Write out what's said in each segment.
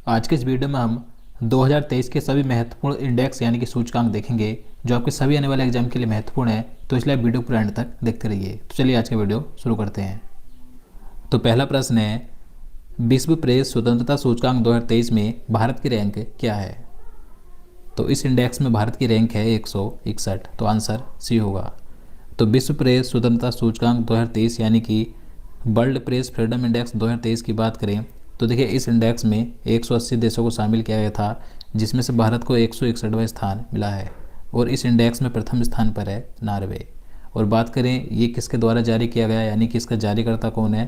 आज के इस वीडियो में हम 2023 के सभी महत्वपूर्ण इंडेक्स यानी कि सूचकांक देखेंगे जो आपके सभी आने वाले एग्जाम के लिए महत्वपूर्ण है। तो इसलिए आप वीडियो पूरा एंड तक देखते रहिए। तो चलिए आज का वीडियो शुरू करते हैं। तो पहला प्रश्न है, विश्व प्रेस स्वतंत्रता सूचकांक 2023 में भारत की रैंक क्या है? तो इस इंडेक्स में भारत की रैंक है 161। तो आंसर सी होगा। तो विश्व प्रेस स्वतंत्रता सूचकांक 2023 यानी कि वर्ल्ड प्रेस फ्रीडम इंडेक्स 2023 की बात करें तो देखिए इस इंडेक्स में 180 देशों को शामिल किया गया था, जिसमें से भारत को 161वां स्थान मिला है और इस इंडेक्स में प्रथम स्थान पर है नॉर्वे। और बात करें ये किसके द्वारा जारी किया गया यानी कि इसका जारीकर्ता कौन है,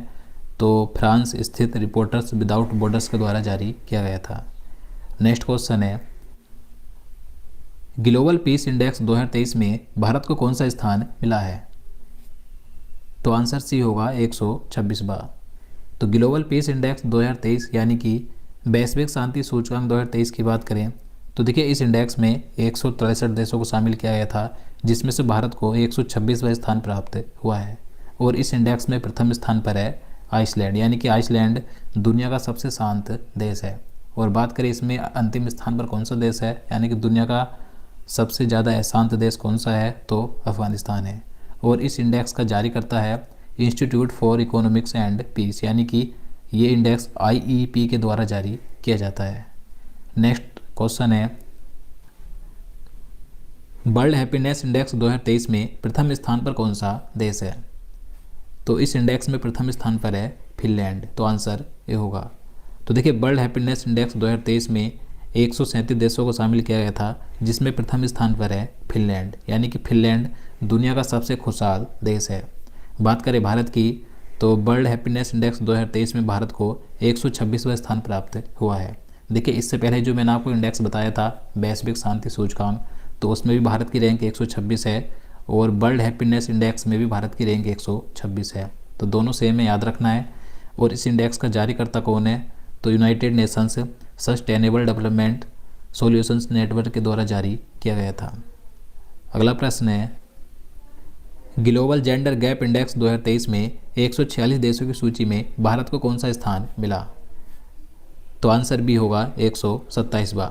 तो फ्रांस स्थित रिपोर्टर्स विदाउट बॉर्डर्स के द्वारा जारी किया गया था। नेक्स्ट क्वेश्चन है, ग्लोबल पीस इंडेक्स 2023 में भारत को कौन सा स्थान मिला है? तो आंसर सी होगा 126वां। तो ग्लोबल पीस इंडेक्स 2023 यानी कि वैश्विक शांति सूचकांक 2023 की बात करें तो देखिए इस इंडेक्स में 163 देशों को शामिल किया गया था, जिसमें से भारत को 126वां स्थान प्राप्त हुआ है और इस इंडेक्स में प्रथम स्थान पर है आइसलैंड यानी कि आइसलैंड दुनिया का सबसे शांत देश है। और बात करें इसमें अंतिम स्थान पर कौन सा देश है यानी कि दुनिया का सबसे ज़्यादा अशांत देश कौन सा है, तो अफगानिस्तान है। और इस इंडेक्स का जारी करता है institute for economics and peace यानी कि ये इंडेक्स आईईपी के द्वारा जारी किया जाता है। नेक्स्ट क्वेश्चन है, वर्ल्ड हैप्पीनेस इंडेक्स 2023 में प्रथम स्थान पर कौन सा देश है? तो इस इंडेक्स में प्रथम स्थान पर है फिनलैंड। तो आंसर ये होगा। तो देखिए वर्ल्ड हैप्पीनेस इंडेक्स 2023 में 137 देशों को शामिल किया गया था, जिसमें प्रथम स्थान पर है फिनलैंड यानी कि फिनलैंड दुनिया का सबसे खुशहाल देश है। बात करें भारत की तो वर्ल्ड हैप्पीनेस इंडेक्स 2023 में भारत को 126वां स्थान प्राप्त हुआ है। देखिए इससे पहले जो मैंने आपको इंडेक्स बताया था वैश्विक शांति सूचकांक, तो उसमें भी भारत की रैंक 126 है और वर्ल्ड हैप्पीनेस इंडेक्स में भी भारत की रैंक 126 है। तो दोनों सेम है, याद रखना है। और इस इंडेक्स का जारीकर्ता कौन है, तो United Nations sustainable development solutions network के द्वारा जारी किया गया था। अगला प्रश्न है, ग्लोबल जेंडर गैप इंडेक्स 2023 में 146 देशों की सूची में भारत को कौन सा स्थान मिला? तो आंसर भी होगा 127वां।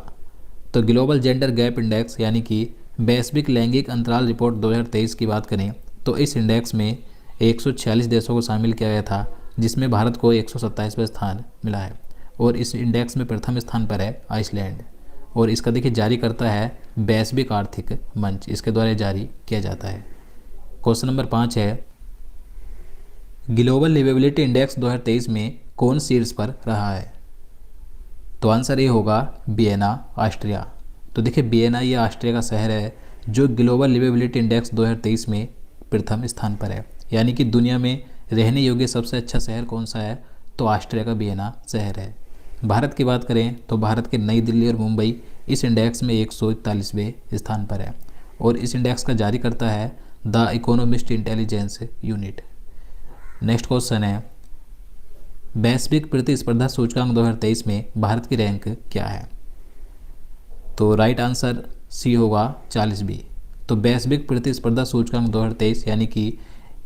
तो ग्लोबल जेंडर गैप इंडेक्स यानी कि वैश्विक लैंगिक अंतराल रिपोर्ट 2023 की बात करें तो इस इंडेक्स में 146 देशों को शामिल किया गया था, जिसमें भारत को 127वां स्थान मिला है और इस इंडेक्स में प्रथम स्थान पर है आइसलैंड। और इसका देखिए जारी करता है वैश्विक आर्थिक मंच, इसके द्वारा जारी किया जाता है। क्वेश्चन नंबर 5 है, ग्लोबल लिवेबिलिटी इंडेक्स 2023 में कौन शीर्ष पर रहा है? तो आंसर ये होगा वियना, ऑस्ट्रिया। तो देखिए वियना ये ऑस्ट्रिया का शहर है जो ग्लोबल लिवेबिलिटी इंडेक्स 2023 में प्रथम स्थान पर है यानी कि दुनिया में रहने योग्य सबसे अच्छा शहर कौन सा है, तो ऑस्ट्रिया का वियना शहर है। भारत की बात करें तो भारत के नई दिल्ली और मुंबई इस इंडेक्स में 141वें स्थान पर है और इस इंडेक्स का जारी करता है the economist intelligence unit. Next question है, वैश्विक प्रतिस्पर्धा सूचकांक 2023 में भारत की रैंक क्या है? तो राइट आंसर सी होगा 40वीं। तो वैश्विक प्रतिस्पर्धा सूचकांक 2023 यानी कि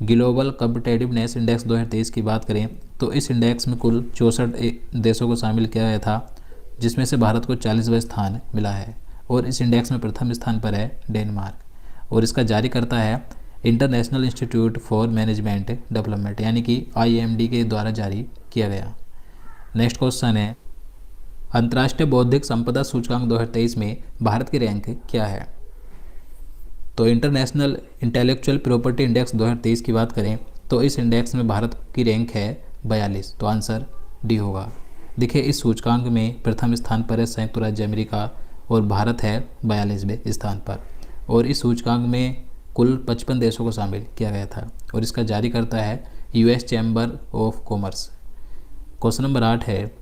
ग्लोबल कॉम्पिटिटिवनेस इंडेक्स 2023 की बात करें तो इस इंडेक्स में कुल 64 देशों को शामिल किया गया था, जिसमें से भारत को 40वां स्थान मिला है और इस इंडेक्स में प्रथम स्थान पर है डेनमार्क और इसका जारी करता है international institute for management development यानी कि आईएमडी के द्वारा जारी किया गया। नेक्स्ट क्वेश्चन है, अंतर्राष्ट्रीय बौद्धिक संपदा सूचकांक 2023 में भारत की रैंक क्या है? तो इंटरनेशनल इंटेलेक्चुअल प्रॉपर्टी इंडेक्स 2023 की बात करें तो इस इंडेक्स में भारत की रैंक है 42। तो आंसर डी होगा। देखिए इस सूचकांक में प्रथम स्थान पर है संयुक्त राज्य अमेरिका और भारत है 42वें स्थान पर और इस सूचकांक में कुल 55 देशों को शामिल किया गया था और इसका जारी करता है US chamber of commerce. Question number 8 है,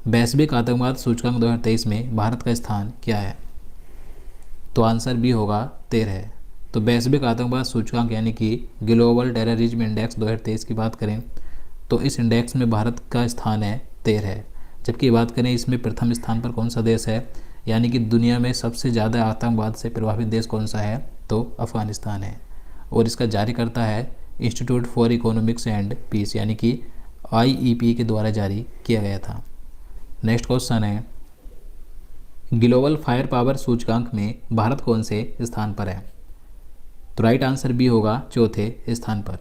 वैश्विक आतंकवाद सूचकांक 2023 में भारत का स्थान क्या है? तो आंसर भी होगा 13। तो वैश्विक आतंकवाद सूचकांक यानी कि ग्लोबल टेररिज्म इंडेक्स 2023 की बात करें तो इस इंडेक्स में भारत का स्थान है 13। जबकि बात करें इसमें प्रथम स्थान पर कौन सा देश है यानी कि दुनिया में सबसे ज़्यादा आतंकवाद से प्रभावित देश कौन सा है, तो अफगानिस्तान है और इसका जारी करता है institute for economics and peace यानी कि आईईपी के द्वारा जारी किया गया था। नेक्स्ट क्वेश्चन है, ग्लोबल फायर पावर सूचकांक में भारत कौन से स्थान पर है? तो राइट आंसर बी होगा चौथे स्थान पर।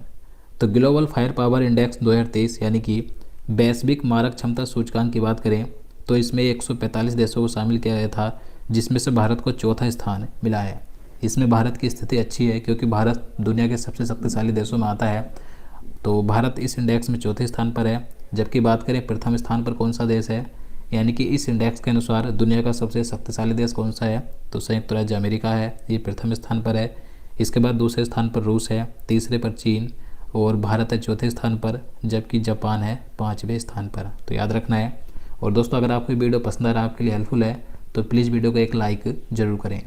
तो ग्लोबल फायर पावर इंडेक्स 2023 यानी कि वैश्विक मारक क्षमता सूचकांक की बात करें तो इसमें 145 देशों को शामिल किया गया था, जिसमें से भारत को चौथा स्थान मिला है। इसमें भारत की स्थिति अच्छी है क्योंकि भारत दुनिया के सबसे शक्तिशाली देशों में आता है। तो भारत इस इंडेक्स में चौथे स्थान पर है। जबकि बात करें प्रथम स्थान पर कौन सा देश है, यानी कि इस इंडेक्स के अनुसार दुनिया का सबसे शक्तिशाली देश कौन सा है, तो संयुक्त राज्य अमेरिका है, ये प्रथम स्थान पर है। इसके बाद दूसरे स्थान पर रूस है, तीसरे पर चीन और भारत है चौथे स्थान पर, जबकि जापान है 5वें स्थान पर। तो याद रखना है। और दोस्तों अगर आपको वीडियो पसंद आ रहा है, आपके लिए हेल्पफुल है, तो प्लीज़ वीडियो को एक लाइक ज़रूर करें।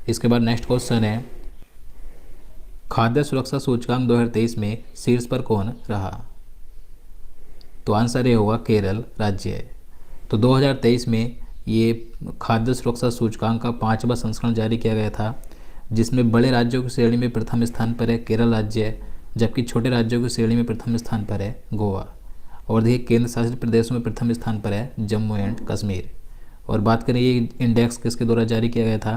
इसके बाद नेक्स्ट क्वेश्चन है, खाद्य सुरक्षा सूचकांक 2023 में शीर्ष पर कौन रहा? तो आंसर ये होगा केरल राज्य। तो 2023 में ये खाद्य सुरक्षा सूचकांक का 5वां संस्करण जारी किया गया था, जिसमें बड़े राज्यों की श्रेणी में प्रथम स्थान पर है केरल राज्य, जबकि छोटे राज्यों की श्रेणी में प्रथम स्थान पर है गोवा। और देखिए केंद्र शासित प्रदेशों में प्रथम स्थान पर है जम्मू एंड कश्मीर। और बात करें ये इंडेक्स किसके द्वारा जारी किया गया था,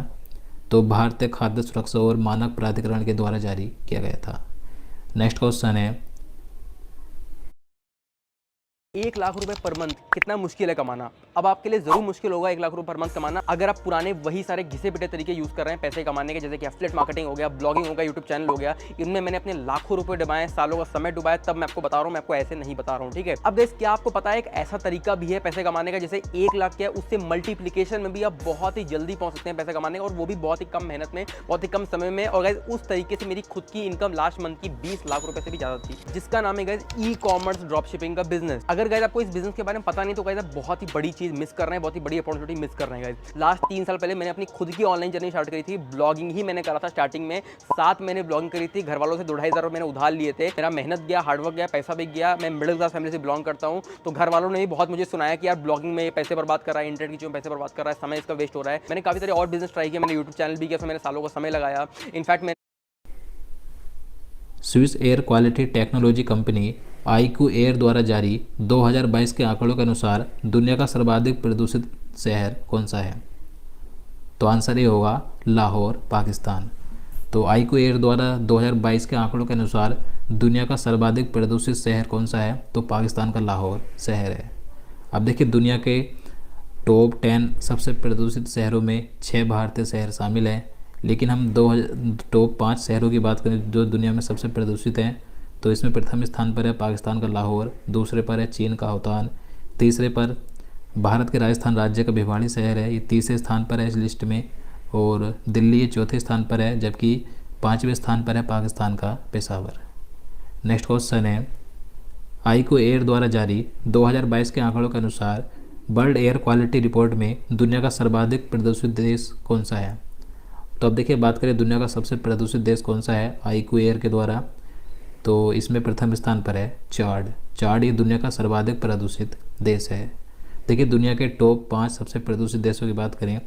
तो भारतीय खाद्य सुरक्षा और मानक प्राधिकरण के द्वारा जारी किया गया था। नेक्स्ट क्वेश्चन है, 1,00,000 रुपए पर मंथ कितना मुश्किल है कमाना। अब आपके लिए जरूर मुश्किल होगा 1,00,000 रुपए पर मंथ कमाना अगर आप पुराने वही सारे घिसे पिटे तरीके यूज कर रहे हैं पैसे कमाने के, जैसे कि एफिलिएट मार्केटिंग हो गया, ब्लॉगिंग हो गया, यूट्यूब चैनल हो गया। इनमें मैंने अपने लाखों रुपए डुबाए, सालों का समय डुबाया, तब मैं आपको बता रहा हूँ, मैं आपको ऐसे नहीं बता रहा हूँ, ठीक है। अब देख क्या आपको पता है एक ऐसा तरीका भी है पैसे कमाने का, जैसे 1,00,000 क्या है उससे मल्टीप्लीकेशन में भी आप बहुत ही जल्दी पहुंच सकते हैं पैसे कमाने का, और वो भी बहुत ही कम मेहनत में, बहुत ही कम समय में। और गाइस उस तरीके से मेरी खुद की इनकम लास्ट मंथ की 20 लाख रुपए से भी ज्यादा थी, जिसका नाम है guys e commerce drop shipping का बिजनेस। अगर गाइस आपको इस बिजनेस के बारे में पता नहीं तो गाइस आप बहुत ही बड़ी चीज मिस कर रहे हैं, बहुत ही बड़ी अपॉर्चुनिटी मिस कर रहे हैं गाइस। लास्ट 3 साल पहले मैंने अपनी खुद की ऑनलाइन जर्नी स्टार्ट करी थी, ब्लॉगिंग ही मैंने करा था स्टार्टिंग में। 7 महीने ब्लॉगिंग करी थी, घर वालों से 2,500 मैंने उधार लिए थे, मेरा मेहनत गया, हार्डवर्क गया, पैसा भी गया। मैं मिडिल क्लास फैमिली से बिलोंग करता हूँ, तो घर वालों ने भी बहुत मुझे सुनाया कि यार ब्लॉगिंग में पैसे बर्बाद कर रहा है, इंटरनेट की चीज़ों में पैसे बर्बाद कर रहा है, समय इसका वेस्ट हो रहा है। मैंने काफी सारे और बिजनेस ट्राई किया, मैंने यूट्यूब चैनल भी किया, उसमें मैंने सालों का समय लगाया। इनफैक्ट मैं Swiss air quality technology company IQ air द्वारा जारी 2022 के आंकड़ों के अनुसार दुनिया का सर्वाधिक प्रदूषित शहर कौन सा है? तो आंसर ये होगा लाहौर, पाकिस्तान। तो आईक्यू एयर द्वारा 2022 के आंकड़ों के अनुसार दुनिया का सर्वाधिक प्रदूषित शहर कौन सा है? तो पाकिस्तान का लाहौर शहर है। अब देखिए दुनिया के टॉप 10 सबसे प्रदूषित शहरों में 6 भारतीय शहर शामिल हैं, लेकिन हम टॉप 5 शहरों की बात करें जो दुनिया में सबसे प्रदूषित हैं, तो इसमें प्रथम स्थान पर है पाकिस्तान का लाहौर, दूसरे पर है चीन का होतान, तीसरे पर भारत के राजस्थान राज्य का भिवाड़ी शहर है, ये तीसरे स्थान पर है इस लिस्ट में, और दिल्ली ये चौथे स्थान पर है, जबकि 5वें स्थान पर है पाकिस्तान का पेशावर। नेक्स्ट क्वेश्चन है, आईक्यू एयर द्वारा जारी 2022 के आंकड़ों के अनुसार वर्ल्ड एयर क्वालिटी रिपोर्ट में दुनिया का सर्वाधिक प्रदूषित देश कौन सा है? तो अब देखिए बात करें दुनिया का सबसे प्रदूषित देश कौन सा है आईक्यू एयर के द्वारा, तो इसमें प्रथम स्थान पर है चाड। चाड ये दुनिया का सर्वाधिक प्रदूषित देश है। देखिए दुनिया के टॉप 5 सबसे प्रदूषित देशों की बात करें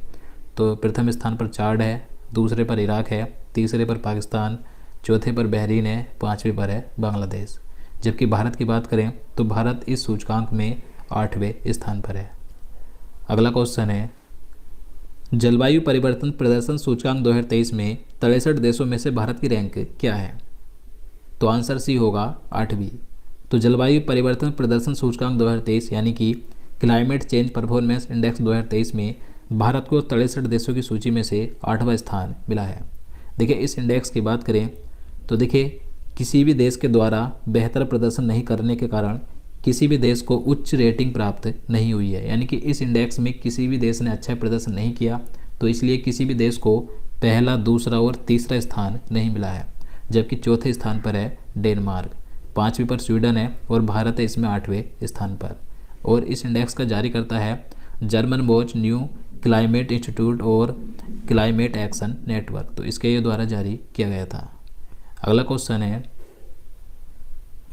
तो प्रथम स्थान पर चाड है, दूसरे पर इराक है, तीसरे पर पाकिस्तान, चौथे पर बहरीन है, 5वें पर है बांग्लादेश। जबकि भारत की बात करें तो भारत इस सूचकांक में 8वें स्थान पर है। अगला क्वेश्चन है, जलवायु परिवर्तन प्रदर्शन सूचकांक 2023 में 63 देशों में से भारत की रैंक क्या है? तो आंसर सी होगा 8वीं। तो जलवायु परिवर्तन प्रदर्शन सूचकांक 2023 यानी कि क्लाइमेट चेंज परफॉर्मेंस इंडेक्स 2023 में भारत को 63 देशों की सूची में से 8वां स्थान मिला है। देखिए इस इंडेक्स की बात करें तो देखिए किसी भी देश के द्वारा बेहतर प्रदर्शन नहीं करने के कारण किसी भी देश को उच्च रेटिंग प्राप्त नहीं हुई है, यानी कि इस इंडेक्स में किसी भी देश ने अच्छा प्रदर्शन नहीं किया, तो इसलिए किसी भी देश को पहला, दूसरा और तीसरा स्थान नहीं मिला है। जबकि चौथे स्थान पर है डेनमार्क, 5वीं पर स्वीडन है और भारत है इसमें 8वें स्थान पर। और इस इंडेक्स का जारी करता है German watch new climate institute और क्लाइमेट एक्शन नेटवर्क, तो इसके द्वारा जारी किया गया था। अगला क्वेश्चन है,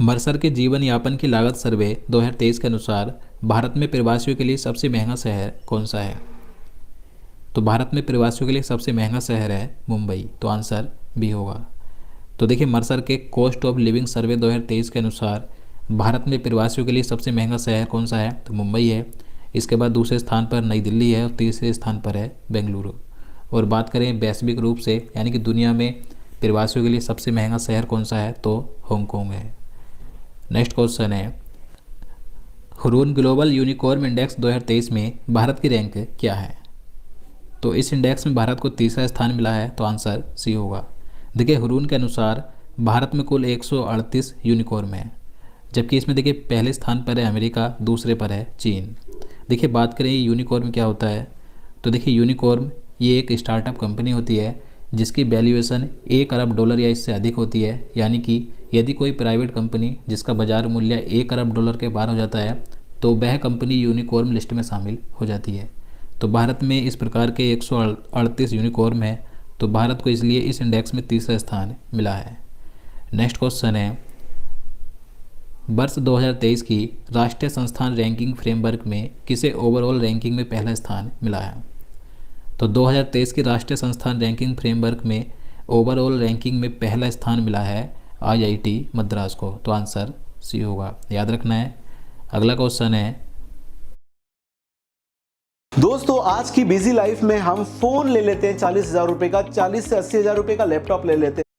मर्सर के जीवन यापन की लागत सर्वे 2023 के अनुसार भारत में प्रवासियों के लिए सबसे महंगा शहर कौन सा है? तो भारत में प्रवासियों के लिए सबसे महंगा शहर है मुंबई, तो आंसर बी होगा। तो देखिए मर्सर के कॉस्ट ऑफ लिविंग सर्वे 2023 के अनुसार भारत में प्रवासियों के लिए सबसे महंगा शहर कौन सा है? तो मुंबई है। इसके बाद दूसरे स्थान पर नई दिल्ली है और तीसरे स्थान पर है बेंगलुरु। और बात करें वैश्विक रूप से यानी कि दुनिया में प्रवासियों के लिए सबसे महंगा शहर कौन सा है, तो हांगकांग है। नेक्स्ट क्वेश्चन है, हुरून ग्लोबल यूनिकॉर्न इंडेक्स 2023 में भारत की रैंक क्या है? तो इस इंडेक्स में भारत को तीसरा स्थान मिला है, तो आंसर सी होगा। देखिए हुरून के अनुसार भारत में कुल 138 यूनिकॉर्न है, जबकि इसमें देखिए पहले स्थान पर है अमेरिका, दूसरे पर है चीन। देखिए बात करें यूनिकॉर्न क्या होता है, तो देखिए यूनिकॉर्न ये एक स्टार्टअप कंपनी होती है जिसकी वैल्यूएशन 1 अरब डॉलर या इससे अधिक होती है। यानी कि यदि कोई प्राइवेट कंपनी जिसका बाजार मूल्य 1 अरब डॉलर के पार हो जाता है तो वह कंपनी यूनिकॉर्न लिस्ट में शामिल हो जाती है। तो भारत में इस प्रकार के 138 यूनिकॉर्न है, तो भारत को इसलिए इस इंडेक्स में तीसरा स्थान मिला है। नेक्स्ट क्वेश्चन है, वर्ष 2023 की राष्ट्रीय संस्थान रैंकिंग फ्रेमवर्क में किसे ओवरऑल रैंकिंग में पहला स्थान मिला है? तो 2023 की राष्ट्रीय संस्थान रैंकिंग फ्रेमवर्क में ओवरऑल रैंकिंग में पहला स्थान मिला है IIT मद्रास को, तो आंसर सी होगा, याद रखना है। अगला क्वेश्चन है, दोस्तों आज की बिजी लाइफ में हम फोन ले लेते हैं 40,000 रुपए का, 40 से 80,000 रुपए का लैपटॉप ले लेते हैं।